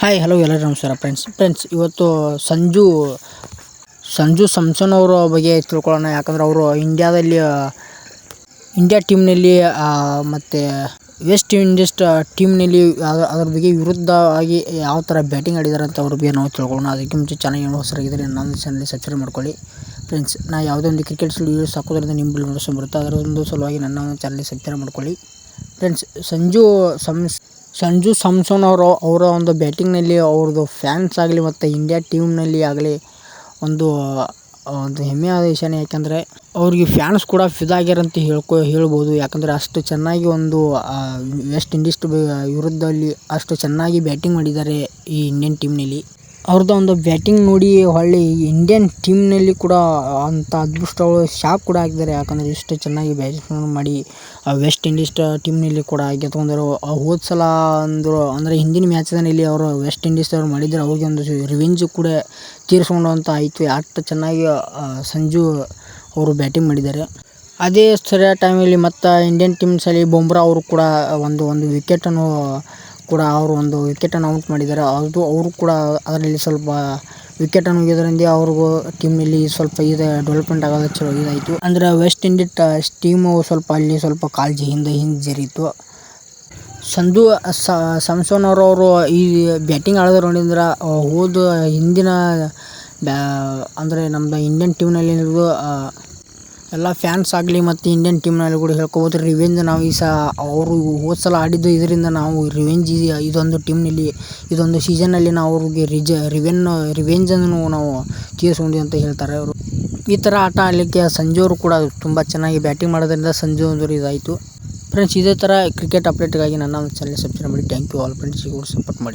Hi hello ಎಲ್ಲರಿಗೂ ನಮಸ್ಕಾರ friends ಇವತ್ತು ಸಂಜು ಸ್ಯಾಮ್ಸನ್ ಅವರ ಬಗ್ಗೆ ತಿಳ್ಕೊಳ್ಳೋಣ. ಯಾಕಂದರೆ ಅವರು ಇಂಡಿಯಾ ಟೀಮ್ನಲ್ಲಿ ಮತ್ತು ವೆಸ್ಟ್ ಇಂಡೀಸ್ ಟೀಮ್ನಲ್ಲಿ ಅದರ ಬಗ್ಗೆ ವಿರುದ್ಧವಾಗಿ ಯಾವ ಥರ ಬ್ಯಾಟಿಂಗ್ ಆಡಿದ್ದಾರೆ ಅಂತ ಅವ್ರ ಬಗ್ಗೆ ನಾವು ತಿಳ್ಕೊಳ್ಳೋಣ. ಅದಕ್ಕೆ ಮುಂಚೆ ಚೆನ್ನಾಗಿ ಹೊಸರಾಗಿದ್ದರೆ ನನ್ನ ಚಾನಲ್ಗೆ ಸಬ್ಸ್ಕ್ರೈಬ್ ಮಾಡ್ಕೊಳ್ಳಿ ಫ್ರೆಂಡ್ಸ್. ಯಾವುದೇ ಒಂದು ಕ್ರಿಕೆಟ್ ವೀಡಿಯೋಸ್ ಹಾಕೋದ್ರಿಂದ ನಿಮ್ಮ ನೋಟಿಫಿಕೇಷನ್ ಬರುತ್ತೆ, ಅದರೊಂದು ಸಲುವಾಗಿ ನನ್ನ ಚಾನಲ್ಗೆ ಸಬ್ಸ್ಕ್ರೈಬ್ ಮಾಡ್ಕೊಳ್ಳಿ ಫ್ರೆಂಡ್ಸ್. ಸಂಜು ಸ್ಯಾಮ್ಸನ್ ಅವರ ಒಂದು ಬ್ಯಾಟಿಂಗ್ನಲ್ಲಿ ಅವ್ರದ್ದು ಫ್ಯಾನ್ಸ್ ಆಗಲಿ ಮತ್ತು ಇಂಡಿಯಾ ಟೀಮ್ನಲ್ಲಿ ಆಗಲಿ ಒಂದು ಹೆಮ್ಮೆಯಾದ ವಿಷಯನೇ. ಯಾಕೆಂದರೆ ಅವ್ರಿಗೆ ಫ್ಯಾನ್ಸ್ ಕೂಡ ಫಿದಾಗ್ಯಾರಂತ ಹೇಳ್ಬೋದು. ಯಾಕಂದರೆ ಅಷ್ಟು ಚೆನ್ನಾಗಿ ಒಂದು ವೆಸ್ಟ್ ಇಂಡೀಸ್ ವಿರುದ್ಧದಲ್ಲಿ ಅಷ್ಟು ಚೆನ್ನಾಗಿ ಬ್ಯಾಟಿಂಗ್ ಮಾಡಿದ್ದಾರೆ ಈ ಇಂಡಿಯನ್ ಟೀಮ್ನಲ್ಲಿ. ಅವ್ರದ್ದು ಒಂದು ಬ್ಯಾಟಿಂಗ್ ನೋಡಿ ಹೊಳ್ಳಿ ಇಂಡಿಯನ್ ಟೀಮ್ನಲ್ಲಿ ಕೂಡ ಅಂಥ ಅದೃಷ್ಟಗಳು ಶಾಕ್ ಕೂಡ ಆಗಿದ್ದಾರೆ. ಯಾಕಂದರೆ ಇಷ್ಟು ಚೆನ್ನಾಗಿ ಬ್ಯಾಟಿಂಗ್ ಮಾಡಿ ವೆಸ್ಟ್ ಇಂಡೀಸ್ ಟೀಮ್ನಲ್ಲಿ ಕೂಡ ಗೆದ್ಕೊಂಡರು. ಹೋದ ಸಲ ಅಂದರೆ ಹಿಂದಿನ ಮ್ಯಾಚ್ನಲ್ಲಿ ಅವರು ವೆಸ್ಟ್ ಇಂಡೀಸ್ ಅವರು ಮಾಡಿದ್ದಾರೆ, ಅವ್ರಿಗೆ ಒಂದು ರಿವೆಂಜ್ ಕೂಡ ತೀರಿಸ್ಕೊಂಡಂತ ಆಯಿತು. ಅಷ್ಟು ಚೆನ್ನಾಗಿ ಸಂಜು ಅವರು ಬ್ಯಾಟಿಂಗ್ ಮಾಡಿದ್ದಾರೆ. ಅದೇ ಸರಿಯಾದ ಟೈಮಲ್ಲಿ ಮತ್ತು ಇಂಡಿಯನ್ ಟೀಮ್ಸಲ್ಲಿ ಬುಮ್ರಾ ಅವರು ಕೂಡ ಒಂದು ವಿಕೆಟನ್ನು ಕೂಡ ಒಂದು ವಿಕೆಟನ್ನು ಔಟ್ ಮಾಡಿದ್ದಾರೆ. ಅವರು ಕೂಡ ಅದರಲ್ಲಿ ಸ್ವಲ್ಪ ವಿಕೆಟನ್ನು ಹೋಗಿದ್ದರಿಂದ ಅವ್ರಿಗೂ ಟೀಮ್ನಲ್ಲಿ ಸ್ವಲ್ಪ ಡೆವಲಪ್ಮೆಂಟ್ ಆಗೋದು ಚಲೋ ಇದಾಯಿತು. ಅಂದರೆ ವೆಸ್ಟ್ ಇಂಡೀಸ್ ಟೀಮು ಸ್ವಲ್ಪ ಕಾಳಜಿ ಹಿಂದೆ ಜರಿಯಿತು. ಸಂಜು ಸ್ಯಾಮ್ಸನ್ ಅವರು ಈ ಬ್ಯಾಟಿಂಗ್ ಆಡೋದು ನೋಡಿದ್ರೆ ಹಿಂದಿನ ಅಂದರೆ ನಮ್ಮದು ಇಂಡಿಯನ್ ಟೀಮ್ನಲ್ಲಿ ಎಲ್ಲ ಫ್ಯಾನ್ಸ್ ಆಗಲಿ ಮತ್ತು ಇಂಡಿಯನ್ ಟೀಮ್ನಲ್ಲಿ ಕೂಡ ಹೇಳ್ಕೊಬೋದು, ರಿವೆಂಜ್ ನಾವು ಅವರು ಹೋದ ಸಲ ಆಡಿದ್ದು ಇದರಿಂದ ನಾವು ರಿವೆಂಜ್ ಇದೊಂದು ಟೀಮ್ನಲ್ಲಿ ಇದೊಂದು ಸೀಸನ್ನಲ್ಲಿ ನಾವು ಅವ್ರಿಗೆ ರಿವೆಂಜನ್ನು ನಾವು ತೀರಿಸ್ಕೊಂಡ್ವಿ ಅಂತ ಹೇಳ್ತಾರೆ ಅವರು. ಈ ಥರ ಆಟ ಆಡಲಿಕ್ಕೆ ಸಂಜು ಅವರು ಕೂಡ ತುಂಬ ಚೆನ್ನಾಗಿ ಬ್ಯಾಟಿಂಗ್ ಮಾಡೋದ್ರಿಂದ ಸಂಜು ಅವರು ಇದಾಯಿತು ಫ್ರೆಂಡ್ಸ್. ಇದೇ ಥರ ಕ್ರಿಕೆಟ್ ಅಪ್ಡೇಟ್ಗಾಗಿ ನನ್ನ ಚಾನಲ್ ಸಬ್ಸ್ಕ್ರೈಬ್ ಮಾಡಿ. Thank you all friends, support ಮಾಡಿ.